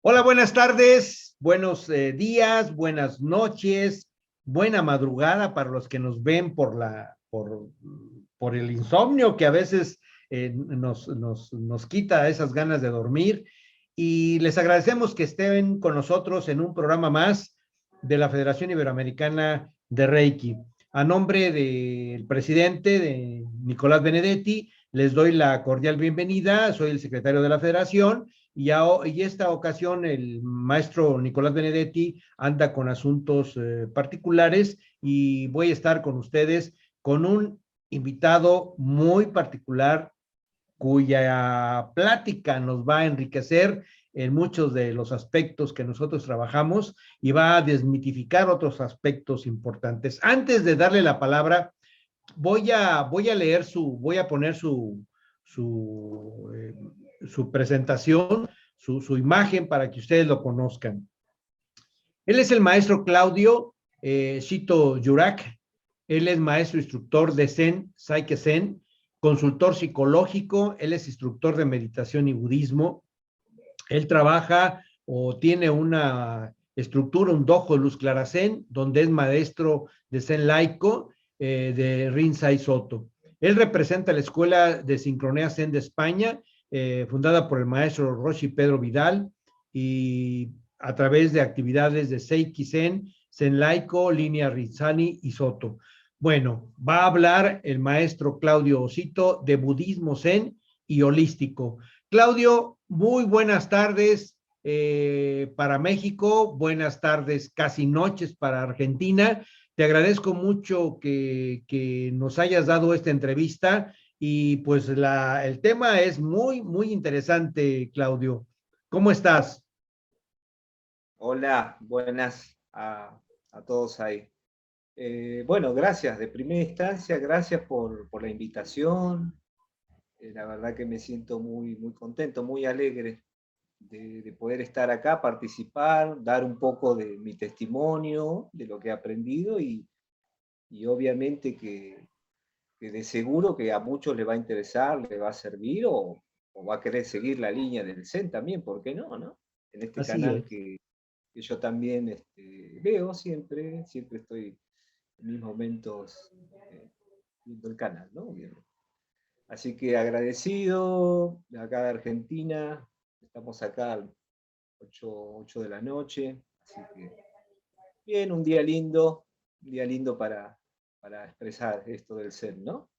Hola, buenas tardes, buenos días, buenas noches, buena madrugada para los que nos ven por el insomnio que a veces nos quita esas ganas de dormir. Y les agradecemos que estén con nosotros en un programa más de la Federación Iberoamericana de Reiki. A nombre del presidente, de Nicolás Benedetti, les doy la cordial bienvenida. Soy el secretario de la Federación y esta ocasión el maestro Nicolás Benedetti anda con asuntos particulares y voy a estar con ustedes con un invitado muy particular cuya plática nos va a enriquecer en muchos de los aspectos que nosotros trabajamos y va a desmitificar otros aspectos importantes. Antes de darle la palabra, voy a leer voy a poner su presentación, su imagen para que ustedes lo conozcan. Él es el maestro Claudio Shito Yurak. Él es maestro instructor de Zen, Psyche Zen, consultor psicológico. Él es instructor de meditación y budismo. Él trabaja o tiene una estructura, un dojo de Luz Clara Zen, donde es maestro de Zen laico de Rinzai Soto. Él representa la Escuela de Sincronía Zen de España, fundada por el maestro Roshi Pedro Vidal, y a través de actividades de Seiki Zen, Zen laico, línea Rinzani y Soto. Bueno, va a hablar el maestro Claudio Osito de budismo Zen y holístico. Claudio, muy buenas tardes para México, buenas tardes, casi noches para Argentina. Te agradezco mucho que nos hayas dado esta entrevista y pues el tema es muy interesante, Claudio. ¿Cómo estás? Hola, buenas a todos ahí. Bueno, gracias de primera instancia, gracias por la invitación. La verdad que me siento muy contento, muy alegre de poder estar acá, participar, dar un poco de mi testimonio, de lo que he aprendido y obviamente que de seguro que a muchos le va a interesar, le va a servir o va a querer seguir la línea del Zen también, ¿por qué no, no? En este Así canal es. que yo también veo siempre estoy en mis momentos viendo el canal, ¿no? Así que agradecido de acá de Argentina, estamos acá a 8 de la noche, así que bien, un día lindo para expresar esto del ser, ¿no?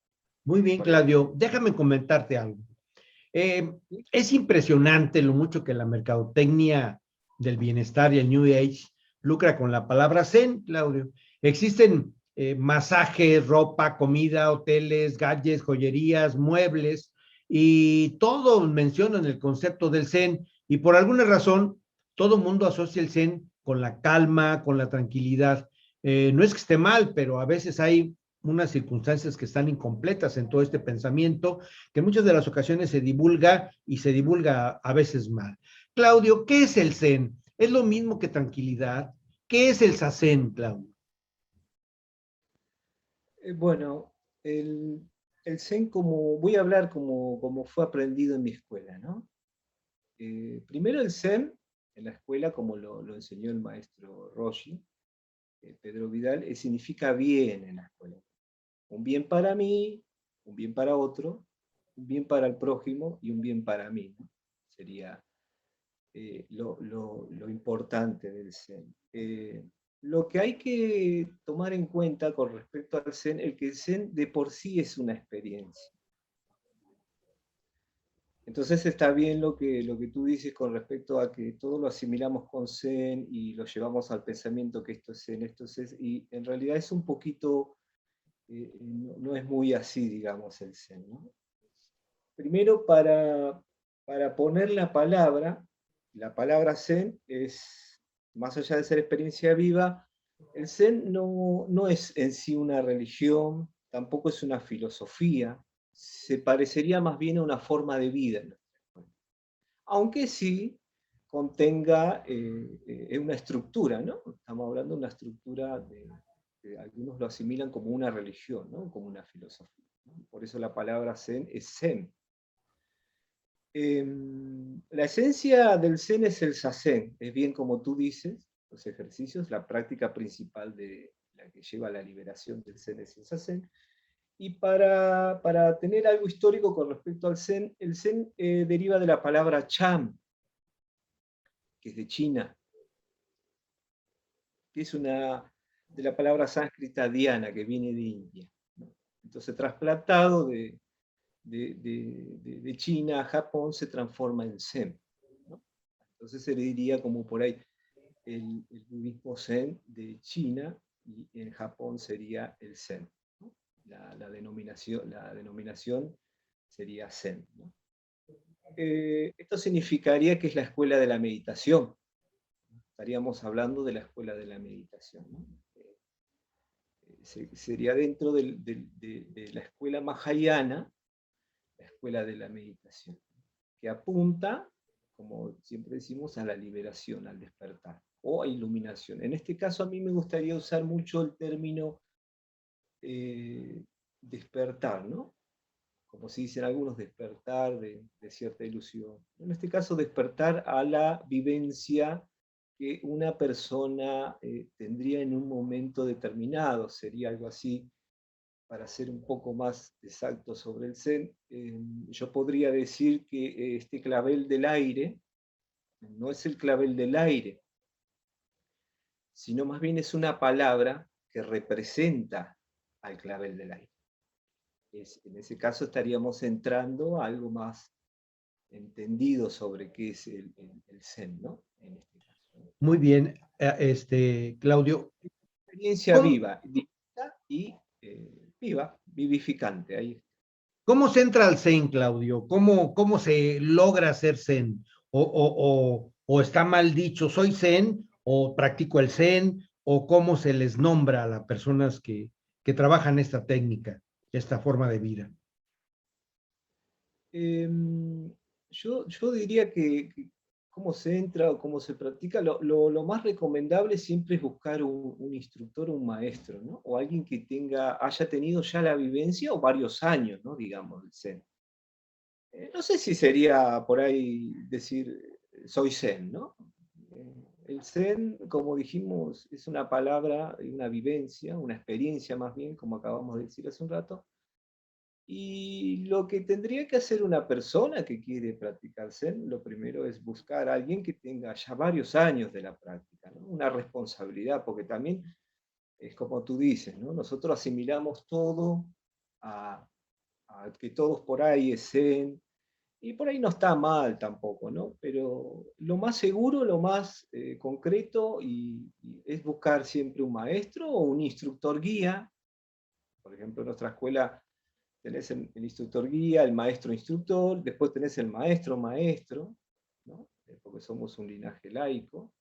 Muy bien, Claudio. Déjame comentarte algo. Eh, es impresionante lo mucho que la mercadotecnia del bienestar y el New Age lucra con la palabra Zen, Claudio. Existen masajes, ropa, comida, hoteles, gadgets, joyerías, muebles, y todos mencionan el concepto del Zen, y por alguna razón todo el mundo asocia el Zen con la calma, con la tranquilidad. No es que esté mal, pero a veces hay unas circunstancias que están incompletas en todo este pensamiento que en muchas de las ocasiones se divulga y se divulga a veces mal. Claudio, ¿qué es el Zen? ¿Es lo mismo que tranquilidad? ¿Qué es el Zazen, Claudio? Bueno, el Zen voy a hablar como fue aprendido en mi escuela, ¿no? Primero el Zen, en la escuela, como lo enseñó el maestro Roshi, Pedro Vidal, significa bien en la escuela. Un bien para mí, un bien para otro, un bien para el prójimo y un bien para mí, ¿no? Sería lo importante del Zen. Lo que hay que tomar en cuenta con respecto al Zen, el que el Zen de por sí es una experiencia. Entonces está bien lo que tú dices con respecto a que todo lo asimilamos con Zen y lo llevamos al pensamiento que esto es Zen, esto es Zen, y en realidad es un poquito, no es muy así, digamos, el Zen, ¿no? Primero, para poner la palabra Zen es, más allá de ser experiencia viva, el Zen no es en sí una religión, tampoco es una filosofía, se parecería más bien a una forma de vida, ¿no? Aunque sí contenga una estructura, ¿no? Estamos hablando de una estructura que algunos lo asimilan como una religión, ¿no? Como una filosofía, ¿no? Por eso la palabra Zen es Zen. La esencia del Zen es el Zazen, es bien como tú dices, los ejercicios, la práctica principal de la que lleva a la liberación del Zen es el Zazen. Y para tener algo histórico con respecto al Zen, el Zen deriva de la palabra Cham, que es de China, que es una de la palabra sánscrita Dhyana, que viene de India, ¿no? Entonces, trasplantado de China a Japón, se transforma en Zen, ¿no? Entonces se le diría como por ahí el budismo Zen de China, y en Japón sería el Zen, ¿no? La denominación sería Zen, ¿no? Esto significaría que es la escuela de la meditación. Estaríamos hablando de la escuela de la meditación, ¿no? Sería dentro de la escuela mahayana, la escuela de la meditación, que apunta, como siempre decimos, a la liberación, al despertar o a iluminación. En este caso, a mí me gustaría usar mucho el término despertar, ¿no? Como se dicen algunos, despertar de cierta ilusión. En este caso, despertar a la vivencia que una persona tendría en un momento determinado. Sería algo así, para ser un poco más exacto sobre el Zen. Yo podría decir que este clavel del aire no es el clavel del aire, sino más bien es una palabra que representa al clavel del aire. En ese caso estaríamos entrando a algo más entendido sobre qué es el Zen, ¿no? En este caso, ¿no? Muy bien, Claudio. Experiencia ¿Cómo, viva, directa y viva, vivificante. Ahí. cómo se entra al Zen, Claudio? ¿Cómo se logra ser Zen? ¿O está mal dicho, soy Zen, o practico el Zen, o cómo se les nombra a las personas que trabajan esta técnica, esta forma de vida? Em, yo diría que cómo se entra o cómo se practica, lo más recomendable siempre es buscar un instructor o un maestro, ¿no? O alguien que haya tenido ya la vivencia o varios años, ¿no? Digamos, del Zen. No sé si sería por ahí decir, soy Zen, ¿no? El Zen, como dijimos, es una palabra y una vivencia, una experiencia más bien, como acabamos de decir hace un rato. Y lo que tendría que hacer una persona que quiere practicar Zen, lo primero es buscar a alguien que tenga ya varios años de la práctica, ¿no? Una responsabilidad, porque también es como tú dices, ¿no? Nosotros asimilamos todo a, a que todos por ahí es Zen, y por ahí no está mal tampoco, ¿no? Pero lo más seguro, lo más concreto, y es buscar siempre un maestro o un instructor guía. Por ejemplo, en nuestra escuela tenés el instructor guía, el maestro instructor, después tenés el maestro maestro, ¿no? Porque somos un linaje laico.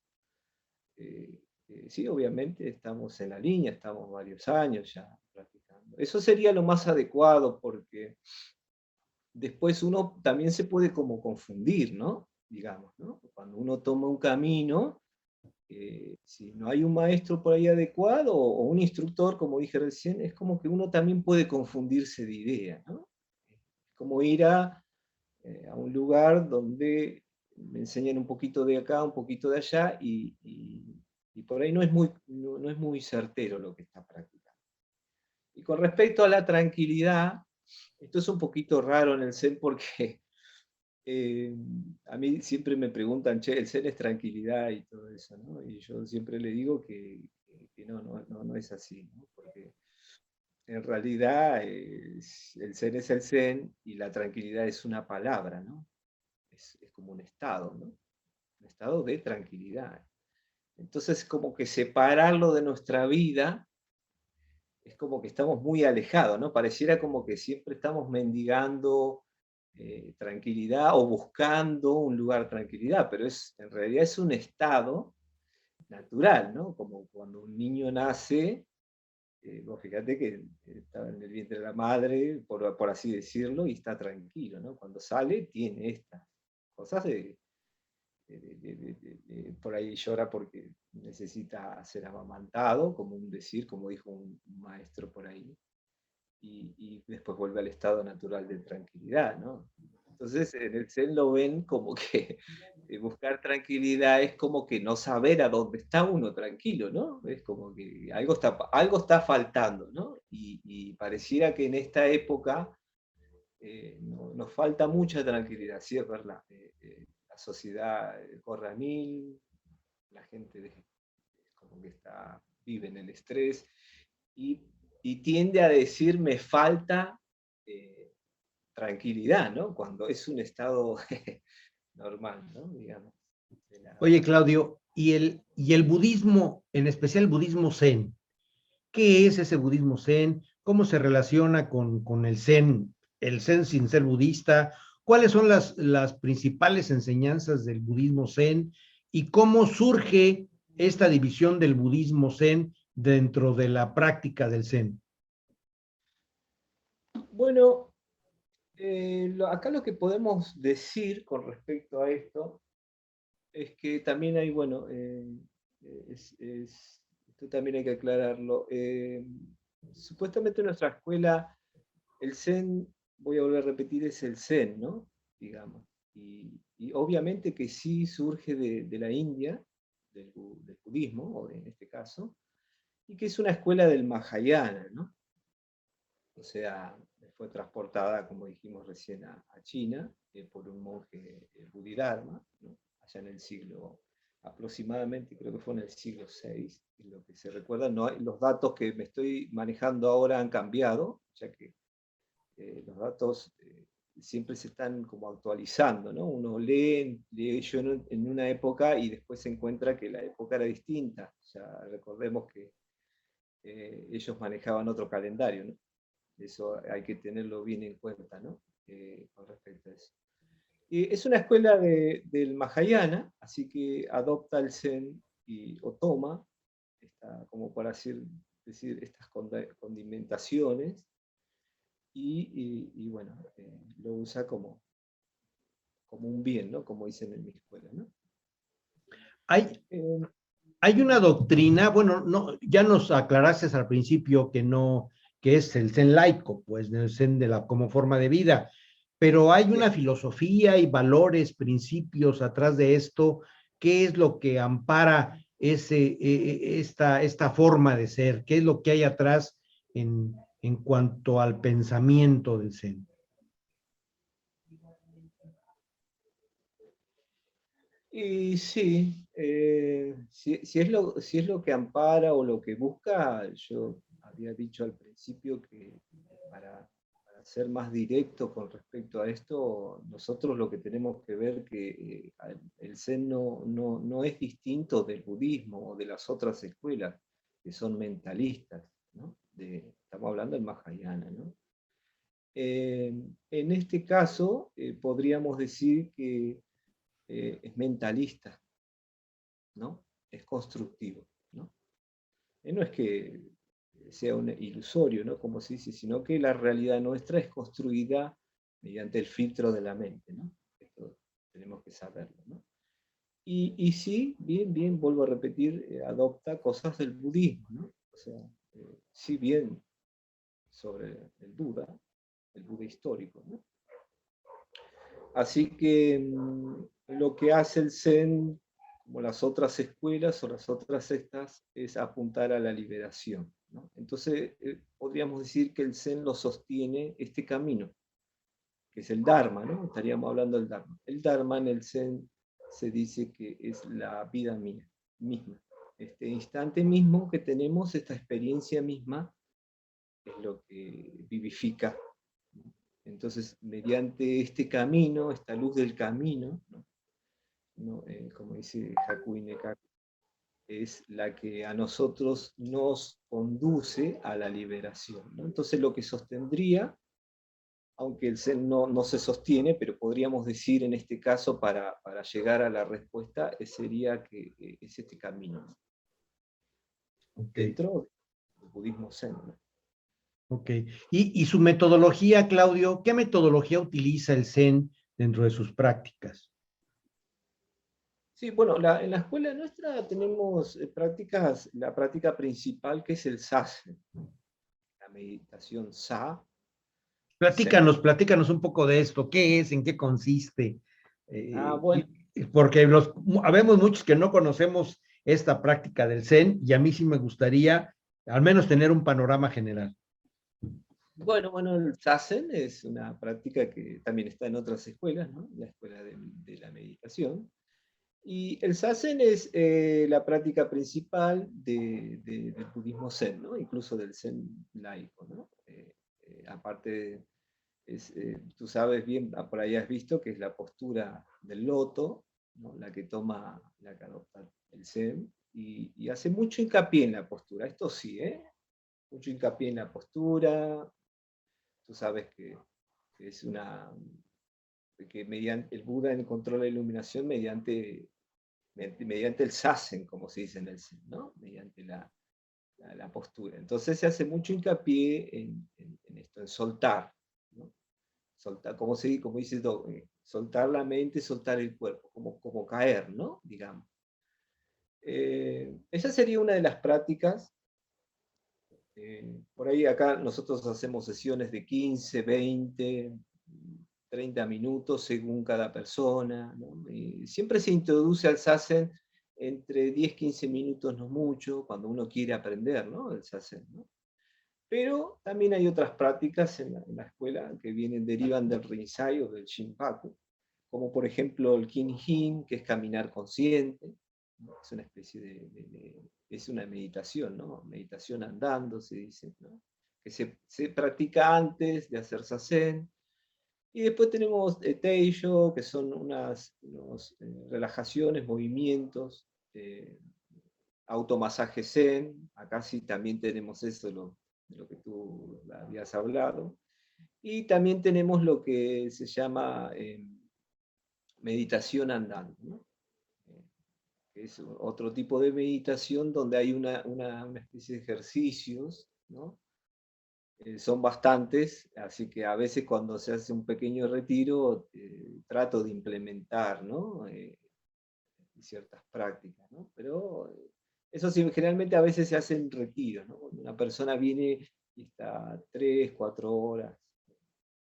Sí, obviamente estamos en la línea, estamos varios años ya practicando. Eso sería lo más adecuado, porque después uno también se puede como confundir, ¿no? Digamos, ¿no? Cuando uno toma un camino, si no hay un maestro por ahí adecuado o un instructor, como dije recién, es como que uno también puede confundirse de idea, ¿no? Como ir a un lugar donde me enseñan un poquito de acá, un poquito de allá, y por ahí no es muy certero lo que está practicando. Y con respecto a la tranquilidad, esto es un poquito raro en el Zen porque eh, a mí siempre me preguntan, che, el Zen es tranquilidad y todo eso, ¿no? Y yo siempre le digo que no es así, ¿no? Porque en realidad el Zen es el Zen y la tranquilidad es una palabra, ¿no? Es como un estado, ¿no? Un estado de tranquilidad. Entonces, como que separarlo de nuestra vida es como que estamos muy alejados, ¿no? Pareciera como que siempre estamos mendigando tranquilidad o buscando un lugar de tranquilidad, pero en realidad es un estado natural, ¿no? Como cuando un niño nace, vos fíjate que está en el vientre de la madre, por así decirlo, y está tranquilo, ¿no? Cuando sale, tiene estas cosas por ahí llora porque necesita ser amamantado, como un decir, como dijo un maestro por ahí, y después vuelve al estado natural de tranquilidad, ¿no? Entonces en el Zen lo ven como que buscar tranquilidad es como que no saber a dónde está uno tranquilo, ¿no? Es como que algo está faltando, ¿no? Y pareciera que en esta época nos falta mucha tranquilidad, sí es verdad. La sociedad corre a mil, la gente como que vive en el estrés y, y tiende a decir me falta eh, tranquilidad, ¿no? Cuando es un estado normal, ¿no? Digamos. Oye, Claudio, ¿y el budismo, en especial el budismo zen? ¿Qué es ese budismo zen? ¿Cómo se relaciona con el zen sin ser budista? ¿Cuáles son las principales enseñanzas del budismo zen? ¿Y cómo surge esta división del budismo zen dentro de la práctica del zen? Bueno, acá lo que podemos decir con respecto a esto es que también hay, bueno, esto también hay que aclararlo. Supuestamente en nuestra escuela, el Zen, voy a volver a repetir, es el Zen, ¿no? Digamos. Y obviamente que sí surge de la India, del budismo, o en este caso, y que es una escuela del Mahayana, ¿no? O sea, fue transportada, como dijimos recién, a China por un monje Bodhidharma, ¿no? Allá en el siglo, aproximadamente, creo que fue en el siglo VI, y lo que se recuerda, no los datos que me estoy manejando ahora han cambiado, ya que los datos siempre se están como actualizando, ¿no? Uno lee yo en una época y después se encuentra que la época era distinta. O sea, recordemos que ellos manejaban otro calendario, ¿no? Eso hay que tenerlo bien en cuenta, ¿no? Con respecto a eso. Y es una escuela del Mahayana, así que adopta el Zen o toma, como para decir estas condimentaciones, y bueno, lo usa como un bien, ¿no? Como dicen en mi escuela, ¿no? Hay, Eh, hay una doctrina, bueno, no, ya nos aclaraste al principio que no, que es el zen laico, pues el zen como forma de vida, pero hay una sí. filosofía y valores, principios atrás de esto. ¿Qué es lo que ampara esta forma de ser? ¿Qué es lo que hay atrás en cuanto al pensamiento del zen? Y sí, si es lo que ampara o lo que busca, yo había dicho al principio que para ser más directo con respecto a esto, nosotros lo que tenemos que ver que el Zen no es distinto del budismo o de las otras escuelas que son mentalistas, ¿no? Estamos hablando del Mahayana, ¿no? En este caso, podríamos decir que es mentalista, ¿no? Es constructivo, ¿no? No es que sea un ilusorio, ¿no? Como se dice, sino que la realidad nuestra es construida mediante el filtro de la mente, ¿no? Esto tenemos que saberlo, ¿no? Y sí, bien, vuelvo a repetir, adopta cosas del budismo, ¿no? O sea, sí bien sobre el Buda histórico, ¿no? Así que lo que hace el Zen, como las otras escuelas o las otras sectas, es apuntar a la liberación, ¿no? Entonces, podríamos decir que el Zen lo sostiene este camino, que es el Dharma, ¿no? Estaríamos hablando del Dharma. El Dharma en el Zen se dice que es la vida misma. Este instante mismo que tenemos, esta experiencia misma, es lo que vivifica. Entonces, mediante este camino, esta luz del camino, ¿no? Como dice Hakuin Nekaku, es la que a nosotros nos conduce a la liberación, ¿no? Entonces, lo que sostendría, aunque el Zen no se sostiene, pero podríamos decir en este caso, para llegar a la respuesta, sería que es este camino, ¿no? Ok, Dentro del budismo Zen, ¿no? ok. Y su metodología, Claudio, ¿qué metodología utiliza el zen dentro de sus prácticas? Sí, bueno, en la escuela nuestra tenemos prácticas, la práctica principal que es el Zazen, la meditación Sa, Zen. Platícanos un poco de esto. ¿Qué es? ¿En qué consiste? Bueno, Porque habemos muchos que no conocemos esta práctica del Zen y a mí sí me gustaría al menos tener un panorama general. bueno, el Zazen es una práctica que también está en otras escuelas, ¿no? La escuela de la meditación. Y el Zazen es la práctica principal del budismo Zen, ¿no? Incluso del Zen laico, ¿no? Aparte, tú sabes bien, por ahí has visto que es la postura del loto, ¿no? La que toma, la que adopta el Zen, y hace mucho hincapié en la postura. Esto sí, ¿eh? Mucho hincapié en la postura. Tú sabes que es una que mediante el Buda encontró la iluminación mediante el sasen, como se dice en el Zen, ¿no? Mediante la postura. Entonces se hace mucho hincapié en esto, en soltar, ¿no? Soltar, como dice soltar la mente, soltar el cuerpo, como caer, ¿no? Digamos. Esa sería una de las prácticas. Por ahí acá nosotros hacemos sesiones de 15, 20, 30 minutos según cada persona, ¿no? Siempre se introduce al Zazen entre 10, 15 minutos, no mucho, cuando uno quiere aprender, ¿no? El Zazen, ¿no? Pero también hay otras prácticas en la escuela que derivan del Rinzai o del Shinpaku, como por ejemplo el Kinhin, que es caminar consciente, ¿no? Es una especie es una meditación, ¿no? Meditación andando, se dice, ¿no? Que se practica antes de hacer Zazen. Y después tenemos Teisho, que son relajaciones, movimientos, automasaje Zen. Acá sí también tenemos eso, de lo que tú habías hablado. Y también tenemos lo que se llama meditación andando, ¿no? Es otro tipo de meditación donde hay una especie de ejercicios, ¿no? Son bastantes, así que a veces cuando se hace un pequeño retiro trato de implementar, ¿no? Ciertas prácticas, ¿no? Pero eso sí, generalmente a veces se hacen retiros, ¿no? Cuando una persona viene y está 3, 4 horas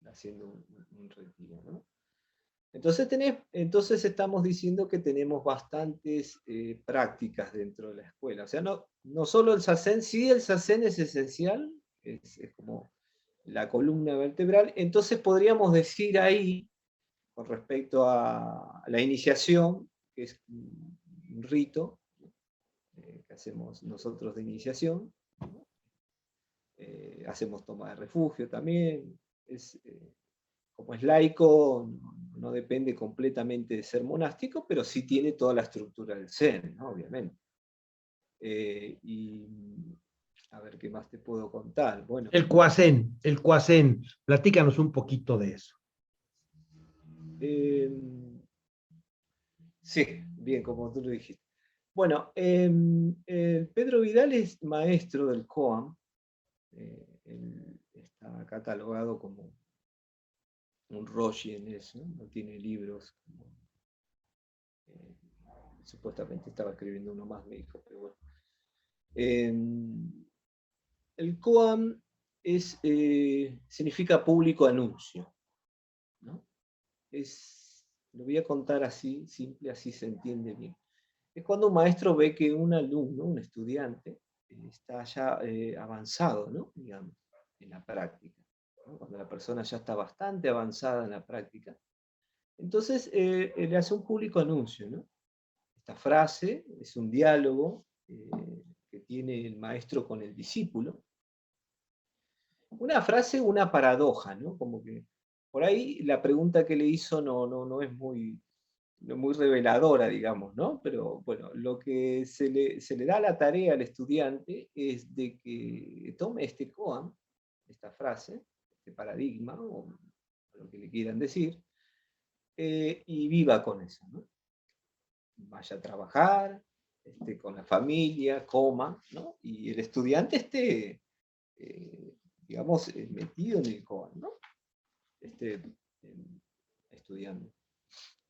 haciendo un retiro, ¿no? Entonces estamos diciendo que tenemos bastantes prácticas dentro de la escuela. O sea, no solo el Zazen, sí el Zazen es esencial, es como la columna vertebral. Entonces podríamos decir ahí, con respecto a la iniciación, que es un rito que hacemos nosotros de iniciación, ¿no? Hacemos toma de refugio también, como es laico, no depende completamente de ser monástico, pero sí tiene toda la estructura del Zen, ¿no? Obviamente. Y a ver qué más te puedo contar. Bueno, El Kwasen, platícanos un poquito de eso. eh, sí, bien, como tú lo dijiste. Bueno, Pedro Vidal es maestro del Koan. Él está catalogado como un Roshi en eso, no tiene libros. Eh, Supuestamente estaba escribiendo uno más, me dijo, pero bueno. Eh, el Koan significa público anuncio, ¿no? Lo voy a contar así, simple, así se entiende bien. Es cuando un maestro ve que un alumno, un estudiante, está ya avanzado, ¿no? Digamos, en la práctica, ¿no? Cuando la persona ya está bastante avanzada en la práctica. Entonces, le hace un público anuncio, ¿no? Esta frase es un diálogo que tiene el maestro con el discípulo. Una frase, una paradoja, ¿no? Como que por ahí la pregunta que le hizo no es muy reveladora, digamos, ¿no? Pero bueno, lo que se le da la tarea al estudiante es de que tome este koan, esta frase, este paradigma, o lo que le quieran decir, y viva con eso, ¿no? Vaya a trabajar, con la familia, coma, ¿no? Y el estudiante esté, digamos, metido en el koan, ¿no? Esté estudiando.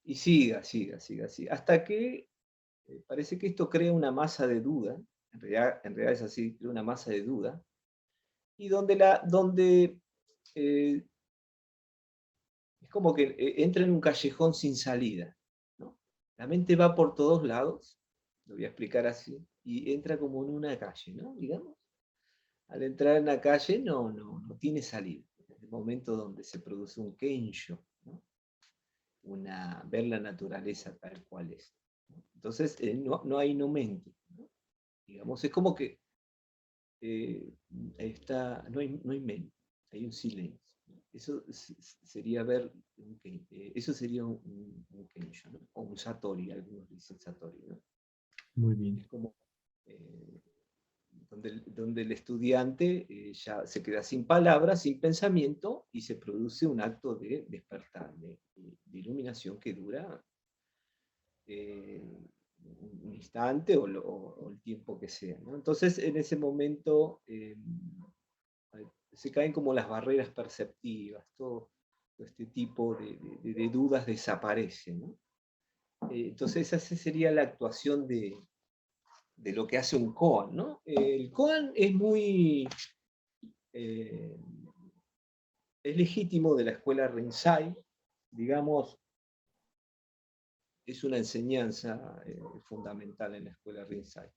Y siga, hasta que parece que esto crea una masa de duda, en realidad es así, crea una masa de duda, y donde como que entra en un callejón sin salida, ¿no? La mente va por todos lados, lo voy a explicar así, y entra como en una calle, ¿no? Digamos. Al entrar en la calle no tiene salida. Es el momento donde se produce un kensho, ¿no? Ver la naturaleza tal cual es, ¿no? Entonces, no hay momento, ¿no? Digamos, es como que no hay mente, hay un silencio. Eso sería ver, eso sería un kensho, ¿no? O un satori, algunos dicen satori, ¿no? Muy bien. Es como eh, donde el estudiante ya se queda sin palabras, sin pensamiento, y se produce un acto de despertar, de iluminación que dura eh, un instante o el tiempo que sea, ¿no? Entonces, en ese momento se caen como las barreras perceptivas, todo este tipo de dudas desaparecen, ¿no? Entonces, esa sería la actuación de lo que hace un koan, ¿no? El koan eh, es legítimo de la escuela Rinzai, digamos, es una enseñanza fundamental en la escuela Rinzai.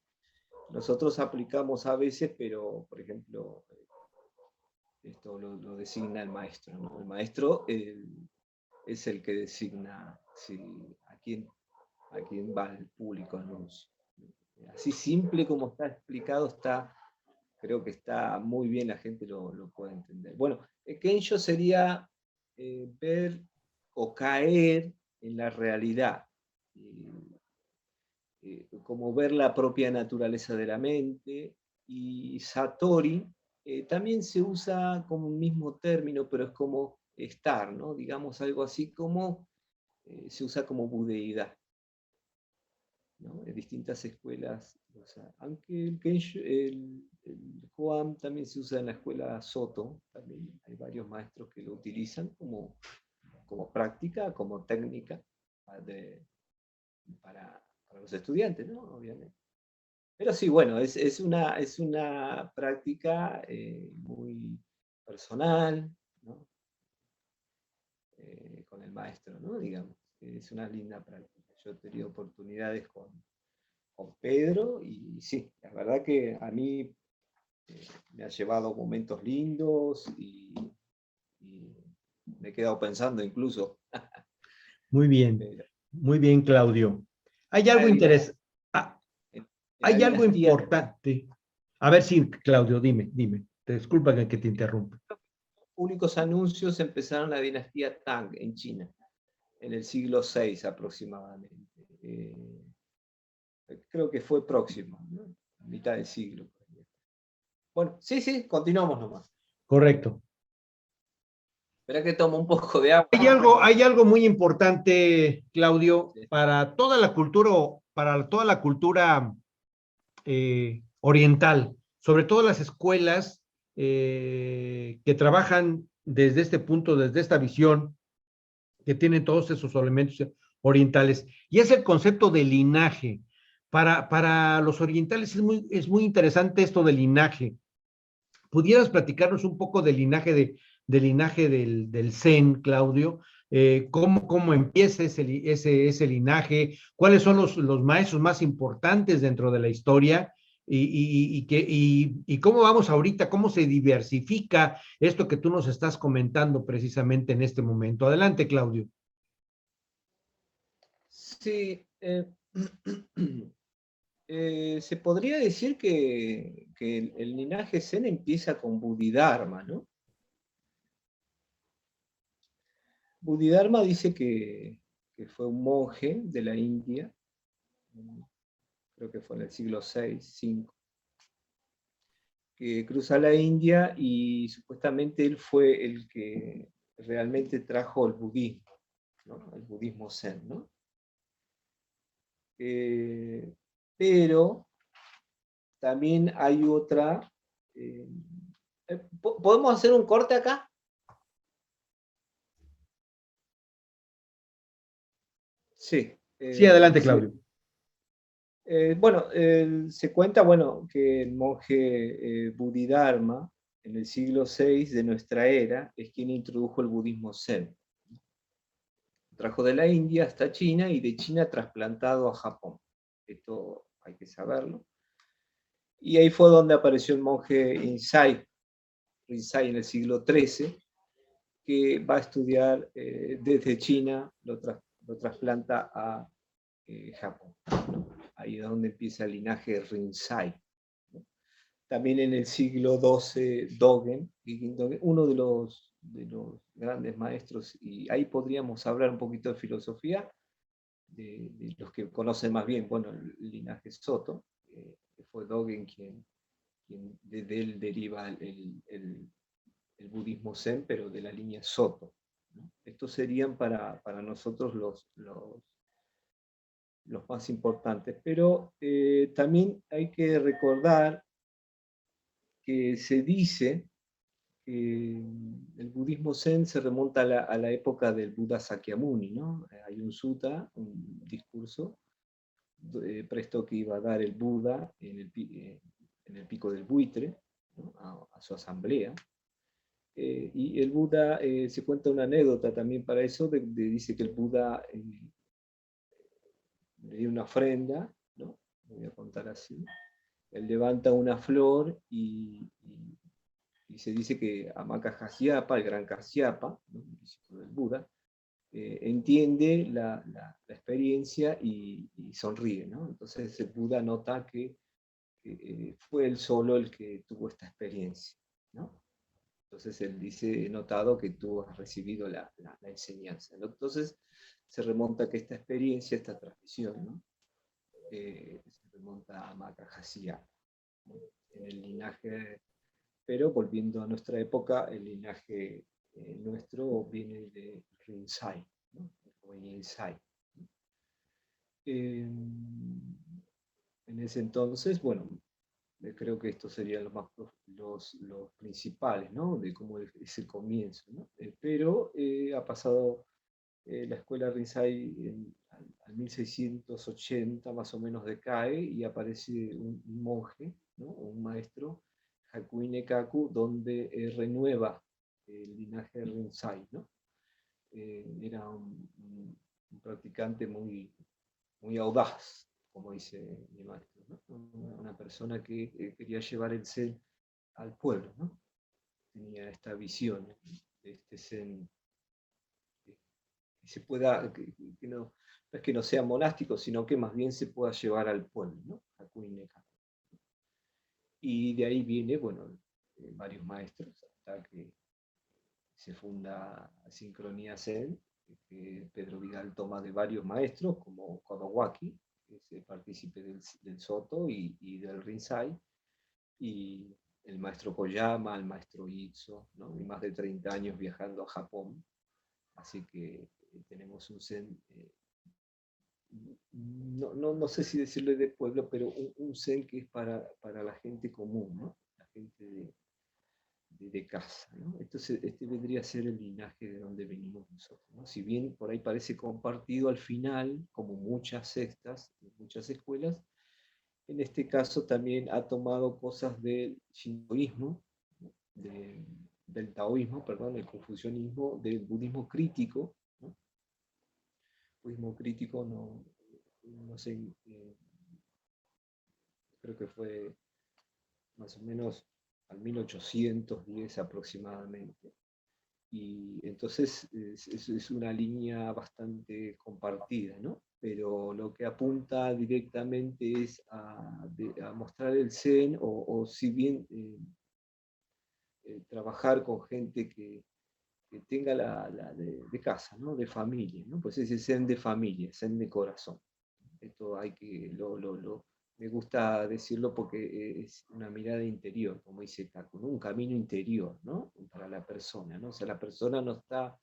Nosotros aplicamos a veces, pero, por ejemplo, esto lo designa el maestro, ¿no? El maestro es el que designa a quién va el público anuncio. Así simple como está explicado, creo que está muy bien, la gente lo puede entender. Bueno, Kensho sería ver o caer en la realidad, como ver la propia naturaleza de la mente, y Satori también se usa como un mismo término, pero es como estar, ¿no? Digamos algo así como se usa como budeidad, ¿no? En distintas escuelas, o sea, aunque el Koan también se usa en la escuela Soto, también hay varios maestros que lo utilizan como práctica, como técnica para los estudiantes, ¿no? Obviamente. Pero sí, bueno, es una práctica muy personal, ¿no? Con el maestro, ¿no? Digamos, es una linda práctica. Yo he tenido oportunidades con Pedro y sí, la verdad que a mí me ha llevado momentos lindos y me he quedado pensando incluso. Pero Muy bien, Claudio. Hay algo en la, interesante, en- en la hay algo dinastía importante. A ver si, Claudio, dime. Te disculpa que te interrumpa. públicos anuncios empezaron la dinastía Tang en China, en el siglo VI aproximadamente. Creo que fue próximo, ¿no? A mitad del siglo. Bueno, sí, continuamos nomás. Correcto. Espera que tomo un poco de agua. Hay algo muy importante, Claudio, para toda la cultura oriental, sobre todo las escuelas que trabajan desde este punto, desde esta visión, que tienen todos esos elementos orientales, y es el concepto de linaje. Para los orientales es muy interesante esto del linaje. ¿Pudieras platicarnos un poco del linaje del Zen, Claudio? ¿Cómo empieza ese linaje? ¿Cuáles son los maestros más importantes dentro de la historia? Y cómo vamos ahorita, cómo se diversifica esto que tú nos estás comentando precisamente en este momento. Adelante, Claudio. Sí, se podría decir que el linaje Zen empieza con Bodhidharma, ¿no? Bodhidharma dice que fue un monje de la India, creo que fue en el siglo VI, V, que cruza la India y supuestamente él fue el que realmente trajo el budismo, ¿no? El budismo Zen, ¿no? Pero también hay otra. eh, ¿Podemos hacer un corte acá? Sí. Sí, adelante, Claudio. Bueno, se cuenta, bueno, que el monje Bodhidharma, en el siglo VI de nuestra era, es quien introdujo el budismo Zen. trajo de la India hasta China y de China trasplantado a Japón. Esto hay que saberlo. Y ahí fue donde apareció el monje Rinzai en el siglo XIII, que va a estudiar desde China, lo trasplanta a Japón, ¿no? Ahí es donde empieza el linaje Rinzai, ¿no? También en el siglo XII, Dogen, uno de los grandes maestros, y ahí podríamos hablar un poquito de filosofía, de los que conocen más bien, bueno, el linaje Soto, que fue Dogen quien de él deriva el budismo zen, pero de la línea Soto, ¿no? Estos serían para nosotros los más importantes, pero también hay que recordar que se dice que el budismo zen se remonta a la época del Buda Sakyamuni, ¿no? Hay un sutta, un discurso presto que iba a dar el Buda en el pico del buitre, ¿no? A su asamblea. Y el Buda, se cuenta una anécdota también para eso, dice que el Buda le dio una ofrenda, ¿no? Lo voy a contar así. Él levanta una flor y se dice que Amaka Kasyapa, el gran Kasyapa, ¿no? El discípulo del Buda, entiende la experiencia y sonríe, ¿no? Entonces el Buda nota que fue él solo el que tuvo esta experiencia, ¿no? Entonces él dice, he notado que tú has recibido la enseñanza, ¿no? Entonces se remonta que esta experiencia, esta transmisión, ¿no? Se remonta a Makahasía, ¿no? En el linaje, pero volviendo a nuestra época, el linaje nuestro viene de Rinzai, ¿no? O Yinsai. En ese entonces, bueno, creo que estos serían los principales, ¿no? De cómo es el comienzo, ¿no? Pero ha pasado la escuela Rinzai al 1680 más o menos decae y aparece un monje, ¿no? Un maestro, Hakuin Kaku, donde renueva el linaje de Rinzai, ¿no? Era un practicante muy audaz, como dice mi maestro, ¿no? Una persona que quería llevar el Zen al pueblo, ¿no? Tenía esta visión de este Zen que se pueda, que no es que no sea monástico, sino que más bien se pueda llevar al pueblo, ¿no? Y de ahí viene, bueno, varios maestros, hasta que se funda Sincronía Zen, que Pedro Vidal toma de varios maestros, como Kodowaki, que es partícipe del Soto y del Rinzai, y el maestro Koyama, el maestro Itzo, ¿no? Y más de 30 años viajando a Japón. Así que tenemos un Zen, no sé si decirle de pueblo, pero un Zen que es para la gente común, ¿no? La gente de casa, ¿no? Entonces, este vendría a ser el linaje de donde venimos nosotros, ¿no? Si bien por ahí parece compartido al final, como muchas sectas, muchas escuelas, en este caso también ha tomado cosas del shintoísmo, del taoísmo, perdón, del confucianismo, del budismo crítico, ¿no? Budismo crítico, no sé, creo que fue más o menos al 1810 aproximadamente. Y entonces es una línea bastante compartida, ¿no? Pero lo que apunta directamente es a mostrar el Zen, o si bien trabajar con gente que tenga la de casa, ¿no? De familia, ¿no? Pues ese Zen de familia, Zen de corazón. Esto hay que, me gusta decirlo porque es una mirada interior, como dice Taco, ¿no? Un camino interior, ¿no? Para la persona, ¿no? O sea, la persona no está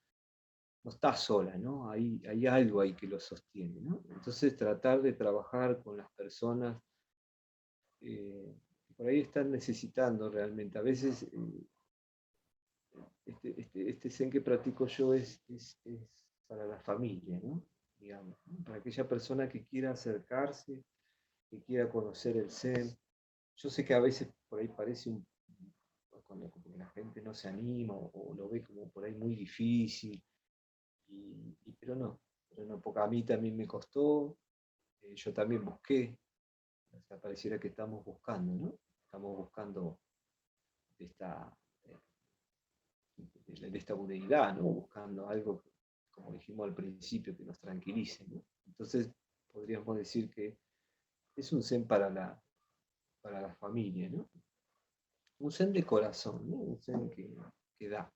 sola, ¿no? Hay algo ahí que lo sostiene, ¿no? Entonces tratar de trabajar con las personas que por ahí están necesitando realmente. A veces este zen que practico yo es para la familia, ¿no? Digamos, ¿no? Para aquella persona que quiera acercarse, que quiera conocer el zen. Yo sé que a veces por ahí parece como que la gente no se anima o lo ve como por ahí muy difícil, pero no, porque a mí también me costó, yo también busqué, o sea, pareciera que estamos buscando, ¿no? Estamos buscando de esta, de esta budeidad, ¿no? Buscando algo, como dijimos al principio, que nos tranquilice, ¿no? Entonces, podríamos decir que es un zen para la familia, ¿no? Un zen de corazón, ¿no? Un zen que da.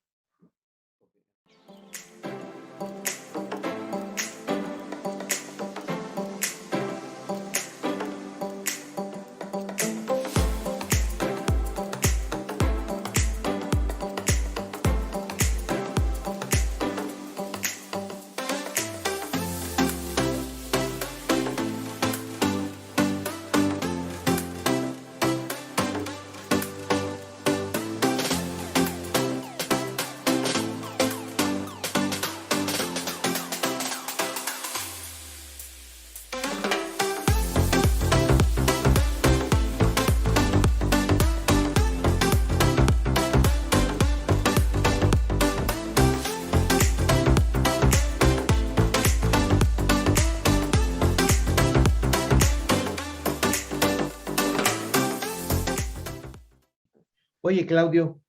Oye, Claudio,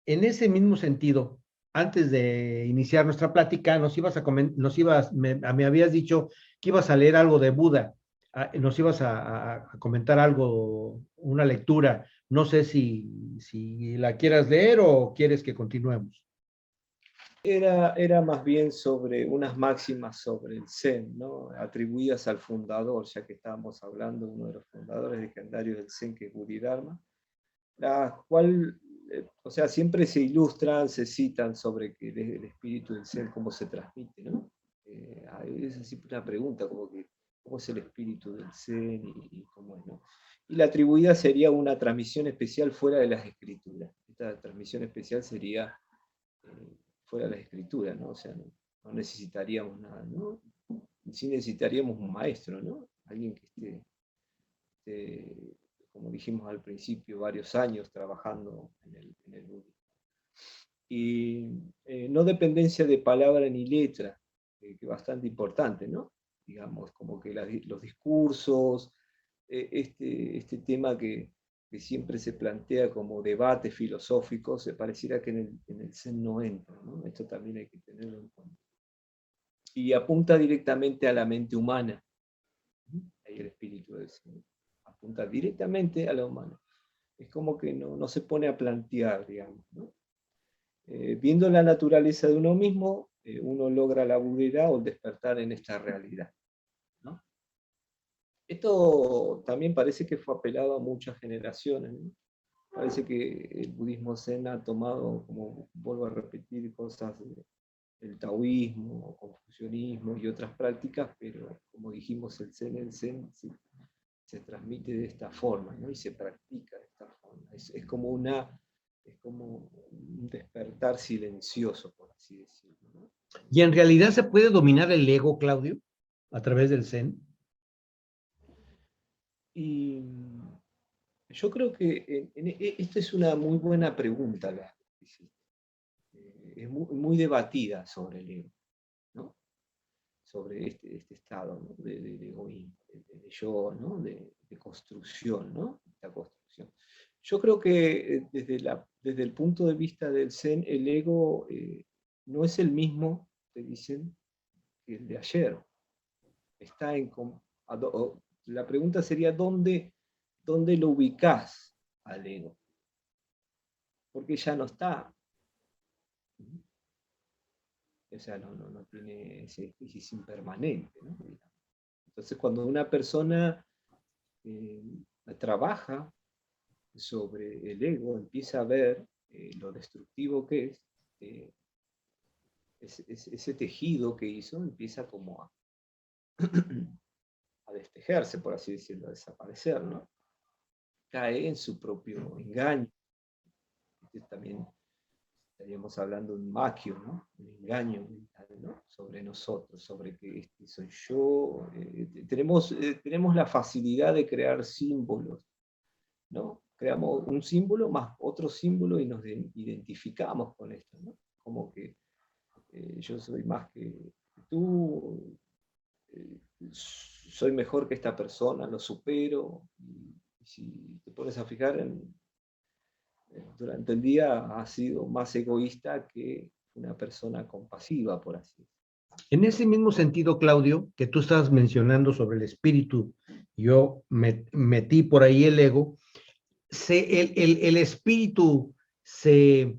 en ese mismo sentido, antes de iniciar nuestra plática, me habías dicho que ibas a leer algo de Buda, nos ibas a comentar algo, una lectura. No sé si la quieras leer o quieres que continuemos. Era más bien sobre unas máximas sobre el Zen, ¿no? Atribuidas al fundador, ya que estábamos hablando de uno de los fundadores legendarios del Zen, que es Bodhidharma, la cual, o sea, siempre se ilustran, se citan sobre que el espíritu del Zen, cómo se transmite, ¿no? Es así una pregunta, como que, ¿cómo es el espíritu del Zen y cómo es, ¿no? Y la atribuida sería una transmisión especial fuera de las escrituras. Esta transmisión especial sería fuera de las escrituras, ¿no? O sea, no necesitaríamos nada, ¿no? Sí necesitaríamos un maestro, ¿no? Alguien que esté, como dijimos al principio, varios años trabajando en el budismo. Y no dependencia de palabra ni letra, que es bastante importante, ¿no? Digamos, como que los discursos, este tema que siempre se plantea como debate filosófico, se pareciera que en el Zen no entra, ¿no? Esto también hay que tenerlo en cuenta. Y apunta directamente a la mente humana, ¿no? Ahí el espíritu del Zen apunta directamente a la humana. Es como que no se pone a plantear, digamos, ¿no? Viendo la naturaleza de uno mismo, uno logra la budera o el despertar en esta realidad, ¿no? Esto también parece que fue apelado a muchas generaciones, ¿no? Parece que el budismo zen ha tomado, como vuelvo a repetir, cosas del taoísmo, confucianismo y otras prácticas, pero como dijimos, el zen se transmite de esta forma, ¿no? Y se practica de esta forma. Es como un despertar silencioso, por así decirlo, ¿no? ¿Y en realidad se puede dominar el ego, Claudio, a través del Zen? Y yo creo que esta es una muy buena pregunta, es muy debatida sobre el ego, ¿no? Sobre este estado, ¿no? de egoísmo, de yo, ¿no? De construcción, ¿no? Esta construcción. Yo creo que desde el punto de vista del Zen, el ego no es el mismo, te dicen, que el de ayer. Está en, la pregunta sería, ¿dónde lo ubicás al ego? Porque ya no está. O sea, no tiene es impermanente, ¿no? Entonces, cuando una persona eh, trabaja sobre el ego, empieza a ver lo destructivo que es, eh, ese tejido que hizo empieza como a destejerse, por así decirlo, a desaparecer, ¿no? Cae en su propio engaño. También estaríamos hablando de un maquio, ¿no? Un engaño mental, ¿no? Sobre nosotros, sobre que este soy yo. Tenemos la facilidad de crear símbolos, ¿no? Creamos un símbolo más otro símbolo y nos identificamos con esto, ¿no? Como que yo soy más tú, soy mejor que esta persona, lo supero, y si te pones a fijar durante el día has sido más egoísta que una persona compasiva, por así decirlo. En ese mismo sentido, Claudio, que tú estabas mencionando sobre el espíritu, yo metí por ahí el ego, el espíritu se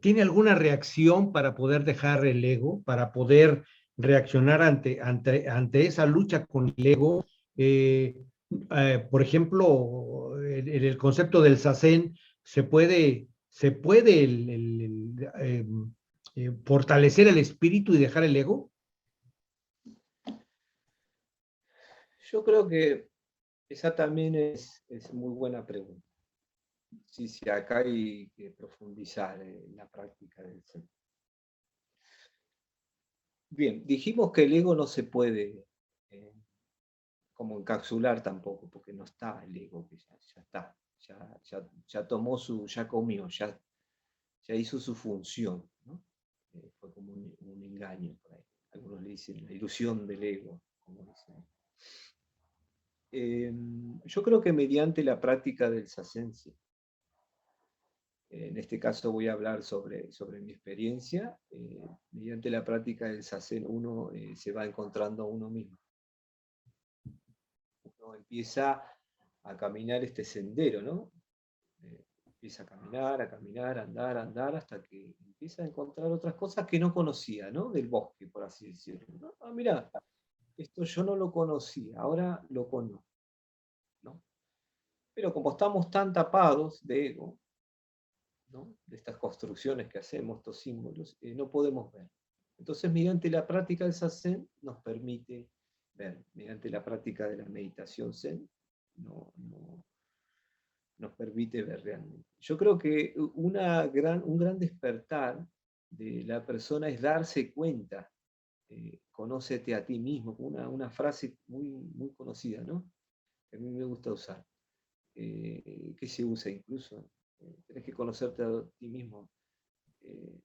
tiene alguna reacción para poder dejar el ego, para poder reaccionar ante esa lucha con el ego. Por ejemplo, en el concepto del Zazen, se puede fortalecer el espíritu y dejar el ego. Yo creo que esa también es muy buena pregunta. Sí, sí, acá hay que profundizar en la práctica del Zen. Bien, dijimos que el ego no se puede eh, como encapsular tampoco, porque no está el ego, que ya está, ya tomó ya comió, ya hizo su función, ¿no? Fue como un engaño por ahí. Algunos le dicen la ilusión del ego, como dicen. Yo creo que mediante la práctica del Zazen, en este caso voy a hablar sobre mi experiencia. Mediante la práctica del Zazen uno se va encontrando a uno mismo. Uno empieza a caminar este sendero, ¿no? Empieza a caminar, a andar, hasta que empieza a encontrar otras cosas que no conocía, ¿no? Del bosque, por así decirlo, ¿no? Ah, mira, esto yo no lo conocía, ahora lo conozco, ¿no? Pero como estamos tan tapados de ego, ¿no? De estas construcciones que hacemos, estos símbolos, no podemos ver. Entonces, mediante la práctica del Zazen nos permite ver, mediante la práctica de la meditación Zen, nos permite ver realmente. Yo creo que un gran despertar de la persona es darse cuenta, conócete a ti mismo, una frase muy conocida, ¿no? Que a mí me gusta usar, que se usa incluso, tenés que conocerte a ti mismo. Eh,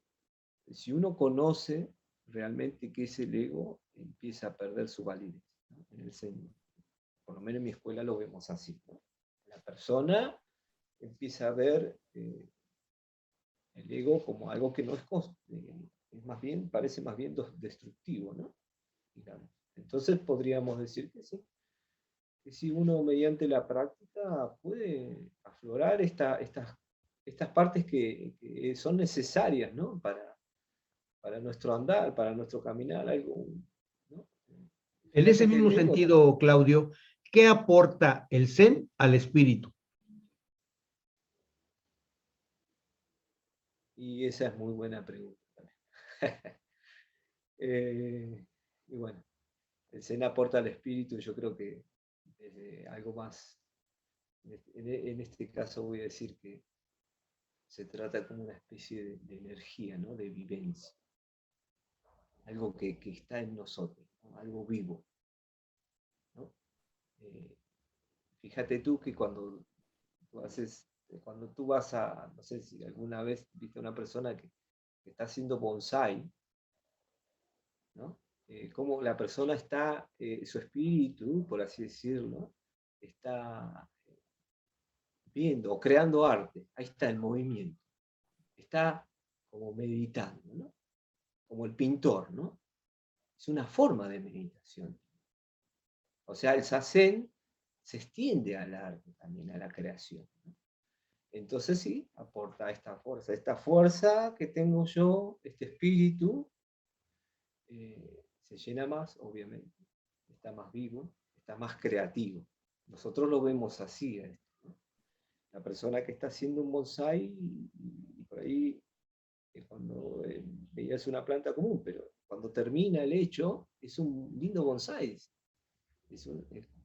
si uno conoce realmente qué es el ego, empieza a perder su validez, ¿no? En el Zen, por lo menos en mi escuela lo vemos así, ¿no? La persona empieza a ver el ego como algo que no es más bien, parece más bien destructivo, ¿no? Digamos. Entonces podríamos decir que si uno mediante la práctica puede aflorar estas partes que son necesarias, ¿no? Para nuestro andar, para nuestro caminar, algo, ¿no? En Fíjate ese que mismo el ego, sentido, Claudio, ¿qué aporta el Zen al espíritu? y esa es muy buena pregunta también. Eh, y bueno, el Zen aporta al espíritu, yo creo que desde algo más, en este caso voy a decir que se trata como una especie de energía, ¿no? De vivencia, algo que está en nosotros, ¿no? Algo vivo, ¿no? Eh, Fíjate tú que cuando tú vas a, no sé si alguna vez viste a una persona que está haciendo bonsai, ¿no? Cómo la persona está, su espíritu, por así decirlo, está viendo o creando arte, ahí está el movimiento, está como meditando, ¿no? Como el pintor, ¿no? Es una forma de meditación. O sea, el Zazen se extiende al arte también, a la creación, ¿no? Entonces sí, aporta esta fuerza que tengo yo, este espíritu, se llena más, obviamente, está más vivo, está más creativo. Nosotros lo vemos así, ¿no? La persona que está haciendo un bonsai, y por ahí cuando veías una planta común, pero cuando termina el hecho, es un lindo bonsai.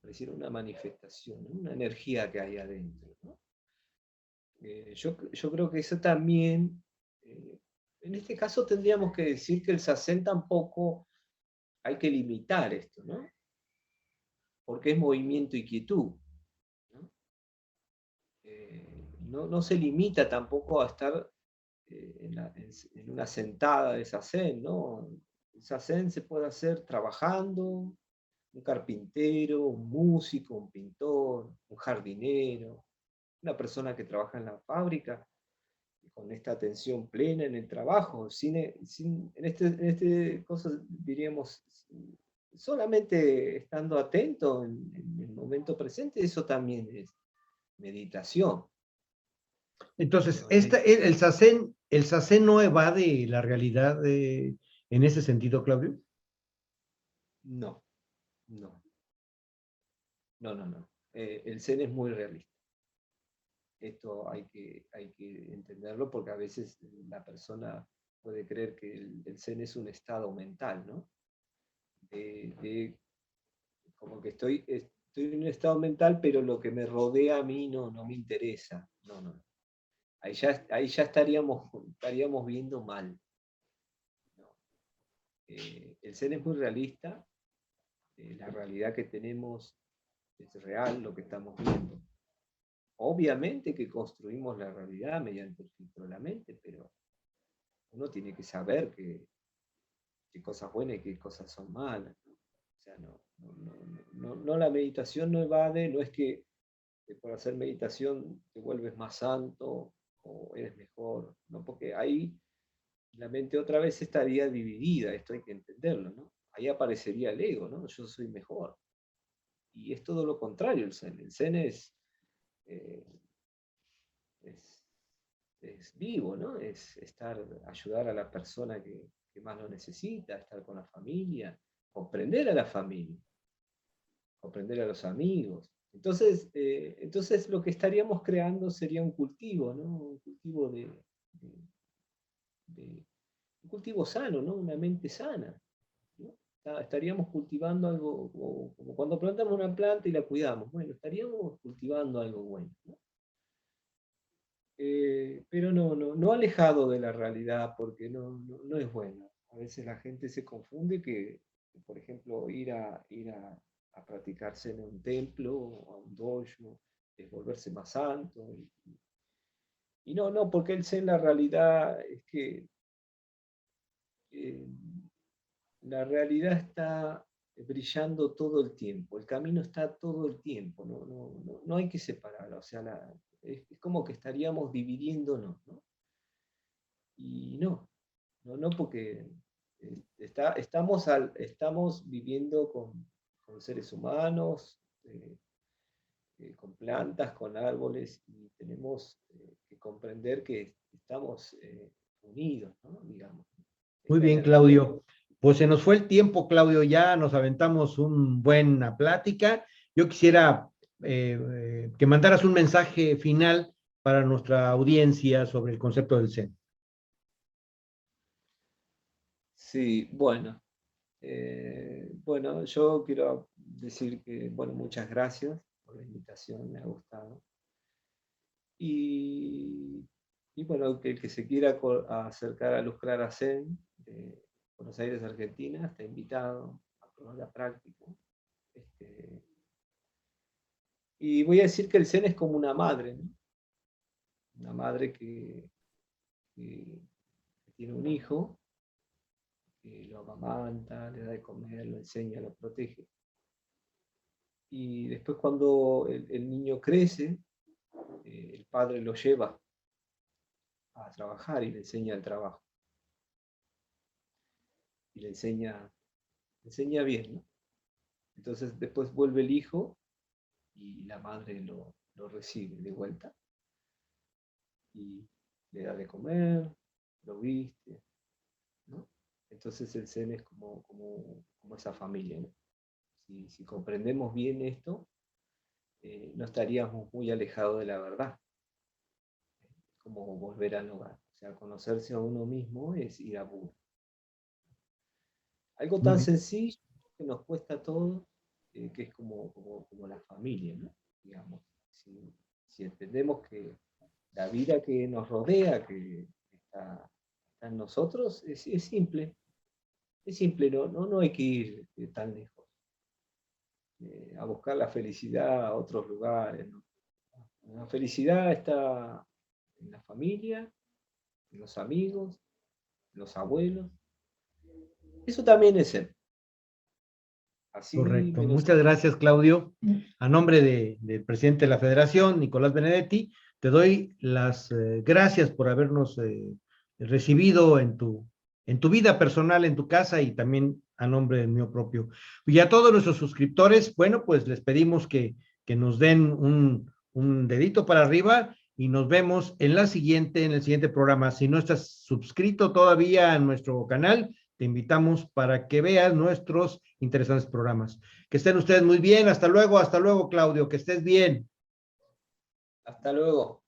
Pareciera una manifestación, ¿no? Una energía que hay adentro, ¿no? Yo creo que eso también, en este caso tendríamos que decir que el Zazen tampoco hay que limitar esto, ¿no? Porque es movimiento y quietud, ¿no? No se limita tampoco a estar en una sentada de Zazen, ¿no? El Zazen se puede hacer trabajando, un carpintero, un músico, un pintor, un jardinero, una persona que trabaja en la fábrica, con esta atención plena en el trabajo, en este cosa diríamos, solamente estando atento en el momento presente, eso también es meditación. Entonces, No, no, el Sazen no evade la realidad en ese sentido, Claudio. no, no, no. El Zen es muy realista. Esto hay que entenderlo porque a veces la persona puede creer que el Zen es un estado mental, ¿no? Como que estoy en un estado mental, pero lo que me rodea a mí no me interesa. No, no. Ahí ya estaríamos viendo mal. ¿No? El Zen es muy realista, la realidad que tenemos es real, lo que estamos viendo. Obviamente que construimos la realidad mediante el filtro de la mente, pero uno tiene que saber qué cosas buenas y qué cosas son malas. ¿No? O sea, no, la meditación no evade, no es que por hacer meditación te vuelves más santo o eres mejor, ¿no? Porque ahí la mente otra vez estaría dividida, esto hay que entenderlo, ¿no? Ahí aparecería el ego, ¿no? Yo soy mejor. Y es todo lo contrario el Zen. El Zen eh, es, es vivo, ¿no? Es ayudar a la persona que más lo necesita, estar con la familia, comprender a la familia, comprender a los amigos. Entonces lo que estaríamos creando sería un cultivo, ¿no? Un cultivo de- un cultivo sano, ¿no? Una mente sana. ¿No? Estaríamos cultivando algo, como cuando plantamos una planta y la cuidamos. Bueno, estaríamos cultivando algo bueno. ¿No? Pero no alejado de la realidad, porque no es bueno. A veces la gente se confunde que, por ejemplo, ir a practicarse en un templo o a un dojo es volverse más santo. Y no, porque el Zen, la realidad es que eh, la realidad está brillando todo el tiempo, el camino está todo el tiempo, no hay que separarla, o sea, es como que estaríamos dividiéndonos, ¿no? Y no, porque estamos viviendo con seres humanos, con plantas, con árboles, y tenemos que comprender que estamos unidos, ¿no? Digamos. Muy Esta bien, energía. Claudio. Pues se nos fue el tiempo, Claudio, ya nos aventamos una buena plática. Yo quisiera que mandaras un mensaje final para nuestra audiencia sobre el concepto del Zen. Sí, bueno, yo quiero decir que, bueno, muchas gracias por la invitación, me ha gustado. Y, y bueno, que el que se quiera acercar a Luz Clara Zen de Buenos Aires, Argentina, está invitado a probar la práctica. Este, y voy a decir que el Zen es como una madre, ¿no? Una madre que tiene un hijo, que lo amamanta, le da de comer, lo enseña, lo protege. Y después cuando el niño crece, el padre lo lleva a trabajar y le enseña el trabajo. Y le enseña bien, ¿no? Entonces después vuelve el hijo y la madre lo recibe de vuelta y le da de comer, lo viste, ¿no? Entonces el Zen es como esa familia, ¿no? Si comprendemos bien esto, no estaríamos muy alejados de la verdad. Es como volver al hogar. O sea, conocerse a uno mismo es ir a Buda. Algo Muy tan bien. sencillo que nos cuesta a todos, que es como la familia, ¿no? Digamos, si entendemos que la vida que nos rodea, que está en nosotros, es simple. Es simple, no hay que ir tan lejos, a buscar la felicidad a otros lugares. ¿No? La felicidad está en la familia, en los amigos, en los abuelos, Eso también es Zen. Así Correcto. me lo Muchas gracias, Claudio. A nombre del presidente de la Federación, Nicolás Benedetti, te doy las gracias por habernos recibido en tu vida personal, en tu casa y también a nombre del mío propio. Y a todos nuestros suscriptores, bueno, pues les pedimos que nos den un dedito para arriba y nos vemos en en el siguiente programa. Si no estás suscrito todavía a nuestro canal, te invitamos para que veas nuestros interesantes programas. Que estén ustedes muy bien. Hasta luego, Claudio. Que estés bien. Hasta luego.